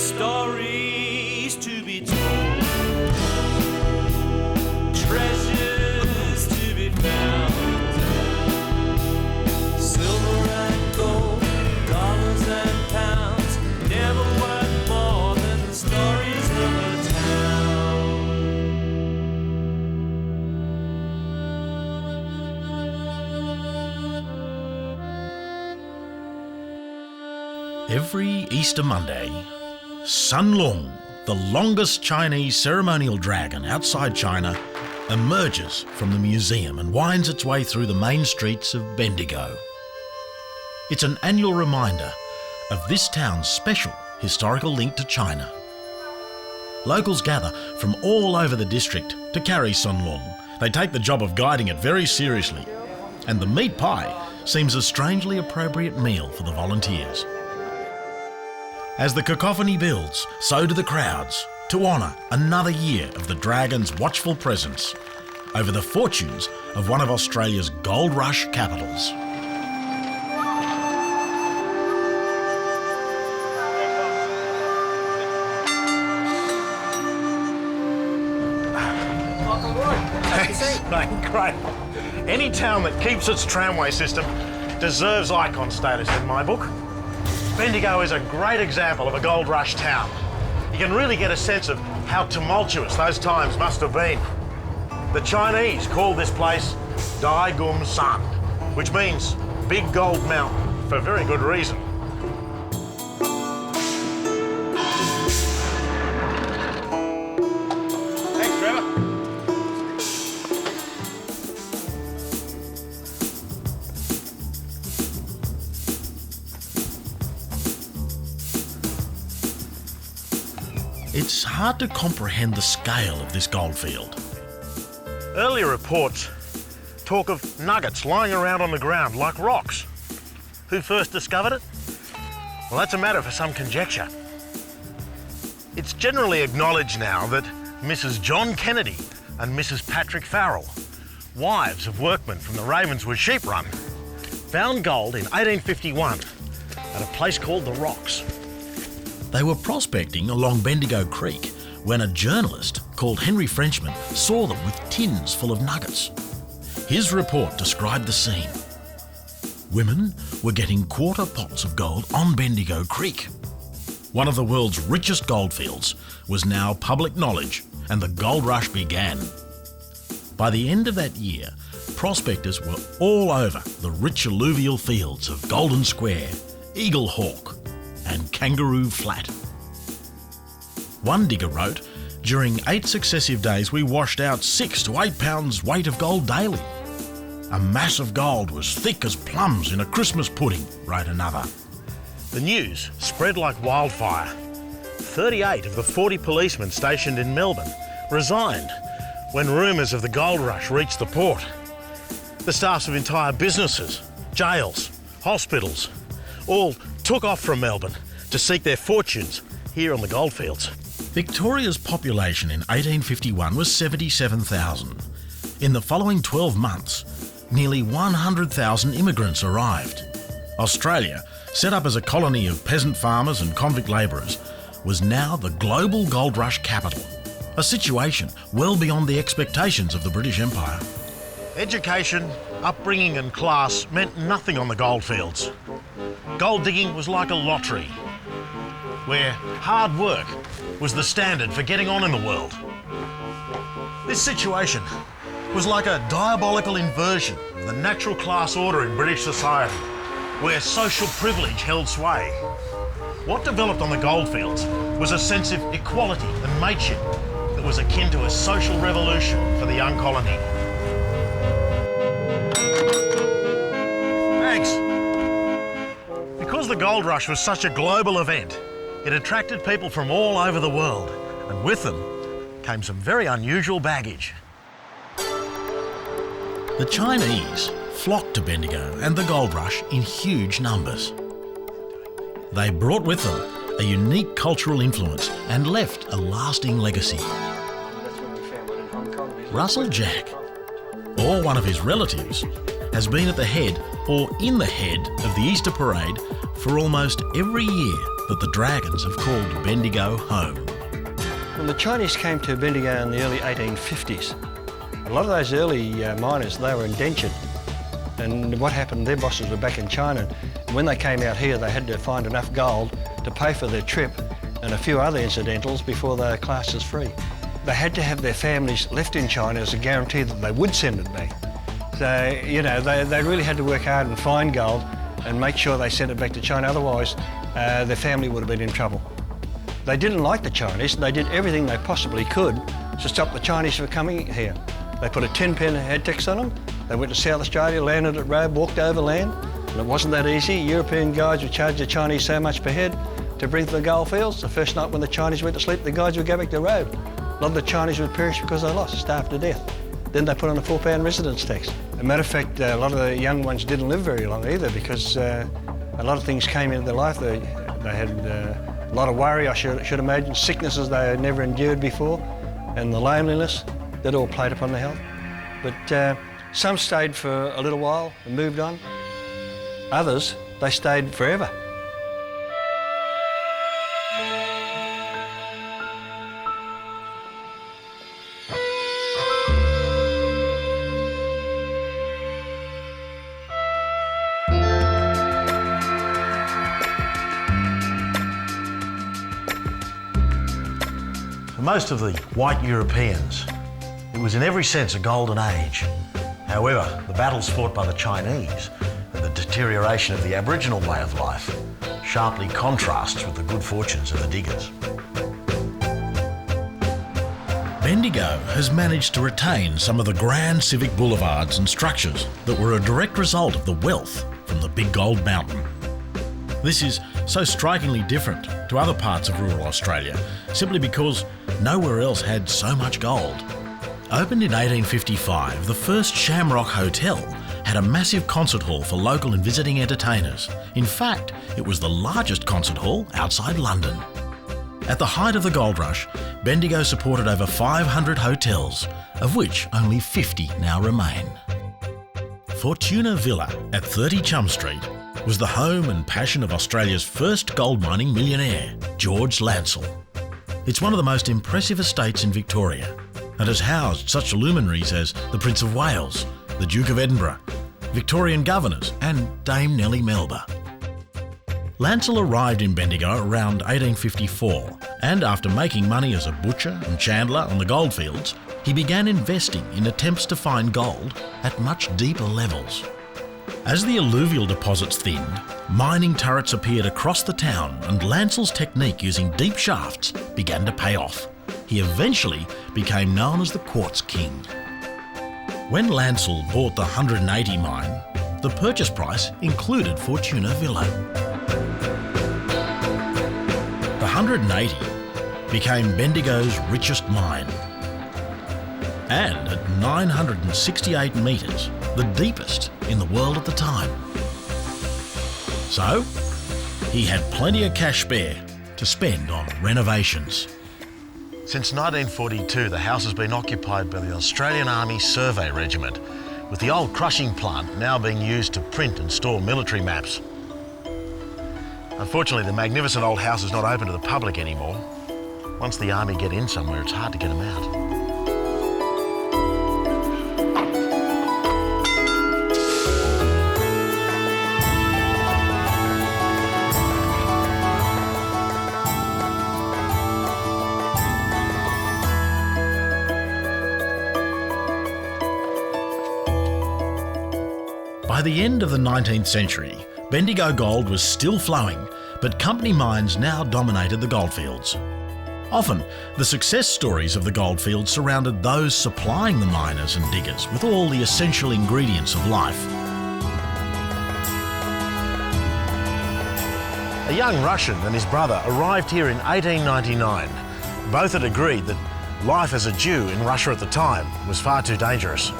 stories to be told, treasures to be found, silver and gold, dollars and pounds, never worth more than the stories of a town. Every Easter Monday, Sun Lung, the longest Chinese ceremonial dragon outside China, emerges from the museum and winds its way through the main streets of Bendigo. It's an annual reminder of this town's special historical link to China. Locals gather from all over the district to carry Sun Lung. They take the job of guiding it very seriously, and the meat pie seems a strangely appropriate meal for the volunteers. As the cacophony builds, so do the crowds, to honour another year of the dragon's watchful presence over the fortunes of one of Australia's gold rush capitals. Great. Any town that keeps its tramway system deserves icon status in my book. Bendigo is a great example of a gold rush town. You can really get a sense of how tumultuous those times must have been. The Chinese call this place Dai Gum San, which means Big Gold Mountain, for very good reason. Thanks, Trevor. It's hard to comprehend the scale of this goldfield. Earlier reports talk of nuggets lying around on the ground like rocks. Who first discovered it? Well, that's a matter for some conjecture. It's generally acknowledged now that Mrs. John Kennedy and Mrs. Patrick Farrell, wives of workmen from the Ravenswood sheep run, found gold in 1851 at a place called the Rocks. They were prospecting along Bendigo Creek when a journalist called Henry Frenchman saw them with tins full of nuggets. His report described the scene. Women were getting quarter pots of gold on Bendigo Creek. One of the world's richest goldfields was now public knowledge, and the gold rush began. By the end of that year, prospectors were all over the rich alluvial fields of Golden Square, Eagle Hawk, and Kangaroo Flat. One digger wrote, "During 8 successive days we washed out 6 to 8 pounds weight of gold daily. A mass of gold was thick as plums in a Christmas pudding," wrote another. The news spread like wildfire. 38 of the 40 policemen stationed in Melbourne resigned when rumours of the gold rush reached the port. The staffs of entire businesses, jails, hospitals, all took off from Melbourne to seek their fortunes here on the goldfields. Victoria's population in 1851 was 77,000. In the following 12 months, nearly 100,000 immigrants arrived. Australia, set up as a colony of peasant farmers and convict labourers, was now the global gold rush capital, a situation well beyond the expectations of the British Empire. Education, upbringing and class meant nothing on the goldfields. Gold digging was like a lottery, where hard work was the standard for getting on in the world. This situation was like a diabolical inversion of the natural class order in British society, where social privilege held sway. What developed on the goldfields was a sense of equality and mateship that was akin to a social revolution for the young colony. Thanks. Because the gold rush was such a global event, it attracted people from all over the world, and with them came some very unusual baggage. The Chinese flocked to Bendigo and the gold rush in huge numbers. They brought with them a unique cultural influence and left a lasting legacy. Russell Jack, or one of his relatives, has been at the head or in the head of the Easter parade for almost every year that the Dragons have called Bendigo home. When the Chinese came to Bendigo in the early 1850s, a lot of those early miners, they were indentured. And what happened, their bosses were back in China. And when they came out here, they had to find enough gold to pay for their trip and a few other incidentals before they were classed as free. They had to have their families left in China as a guarantee that they would send it back. So, you know, they really had to work hard and find gold and make sure they sent it back to China, otherwise their family would have been in trouble. They didn't like the Chinese, and they did everything they possibly could to stop the Chinese from coming here. They put a 10-pen head tax on them, they went to South Australia, landed at Robe, walked overland, and it wasn't that easy. European guides would charge the Chinese so much per head to bring to the goldfields. The first night when the Chinese went to sleep, the guides would go back to Robe. A lot of the Chinese would perish because they lost, starved to death. Then they put on a £4 residence tax. As a matter of fact, a lot of the young ones didn't live very long either, because a lot of things came into their life. They had a lot of worry, I should imagine, sicknesses they had never endured before, and the loneliness, that all played upon their health. But some stayed for a little while and moved on. Others, they stayed forever. For most of the white Europeans, it was in every sense a golden age. However, the battles fought by the Chinese and the deterioration of the Aboriginal way of life sharply contrasts with the good fortunes of the diggers. Bendigo has managed to retain some of the grand civic boulevards and structures that were a direct result of the wealth from the Big Gold Mountain. This is so strikingly different to other parts of rural Australia simply because nowhere else had so much gold. Opened in 1855, the first Shamrock Hotel had a massive concert hall for local and visiting entertainers. In fact, it was the largest concert hall outside London. At the height of the gold rush, Bendigo supported over 500 hotels, of which only 50 now remain. Fortuna Villa at 30 Chum Street was the home and passion of Australia's first gold mining millionaire, George Lancel. It's one of the most impressive estates in Victoria and has housed such luminaries as the Prince of Wales, the Duke of Edinburgh, Victorian governors and Dame Nellie Melba. Lancel arrived in Bendigo around 1854, and after making money as a butcher and chandler on the goldfields, he began investing in attempts to find gold at much deeper levels. As the alluvial deposits thinned, mining turrets appeared across the town, and Lancel's technique using deep shafts began to pay off. He eventually became known as the Quartz King. When Lancel bought the 180 mine, the purchase price included Fortuna Villa. The 180 became Bendigo's richest mine, and at 968 metres, the deepest in the world at the time. So, he had plenty of cash spare to spend on renovations. Since 1942, the house has been occupied by the Australian Army Survey Regiment, with the old crushing plant now being used to print and store military maps. Unfortunately, the magnificent old house is not open to the public anymore. Once the Army get in somewhere, it's hard to get them out. By the end of the 19th century, Bendigo gold was still flowing, but company mines now dominated the goldfields. Often, the success stories of the goldfields surrounded those supplying the miners and diggers with all the essential ingredients of life. A young Russian and his brother arrived here in 1899. Both had agreed that life as a Jew in Russia at the time was far too dangerous.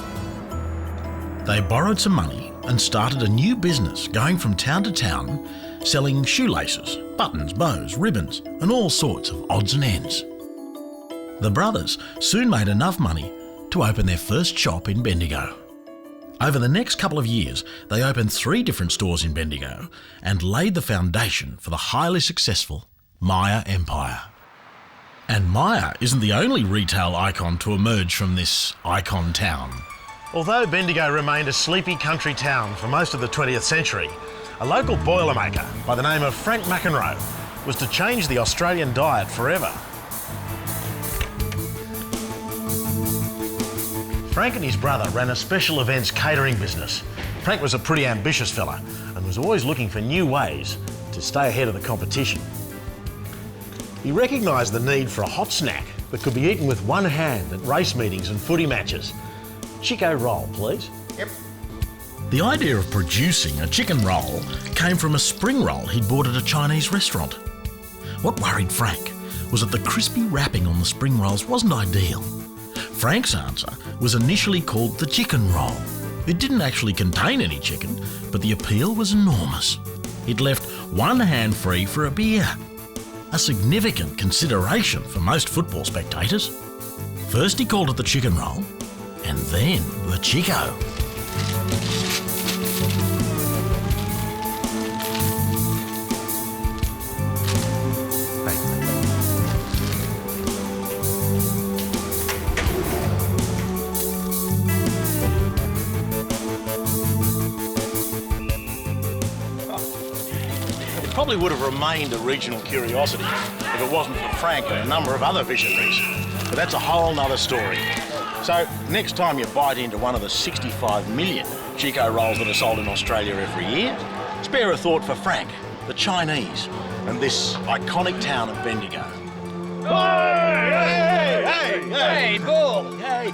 They borrowed some money and started a new business, going from town to town, selling shoelaces, buttons, bows, ribbons, and all sorts of odds and ends. The brothers soon made enough money to open their first shop in Bendigo. Over the next couple of years, they opened 3 different stores in Bendigo and laid the foundation for the highly successful Myer empire. And Myer isn't the only retail icon to emerge from this icon town. Although Bendigo remained a sleepy country town for most of the 20th century, a local boilermaker by the name of Frank McEnroe was to change the Australian diet forever. Frank and his brother ran a special events catering business. Frank was a pretty ambitious fella and was always looking for new ways to stay ahead of the competition. He recognised the need for a hot snack that could be eaten with one hand at race meetings and footy matches. Chico Roll, please. Yep. The idea of producing a chicken roll came from a spring roll he'd bought at a Chinese restaurant. What worried Frank was that the crispy wrapping on the spring rolls wasn't ideal. Frank's answer was initially called the chicken roll. It didn't actually contain any chicken, but the appeal was enormous. It left one hand free for a beer, a significant consideration for most football spectators. First he called it the chicken roll, and then the Chico. Probably would have remained a regional curiosity if it wasn't for Frank and a number of other visionaries. But that's a whole nother story. So next time you bite into one of the 65 million Chico rolls that are sold in Australia every year, spare a thought for Frank, the Chinese, and this iconic town of Bendigo. Hey, hey, hey, hey, bull! Hey!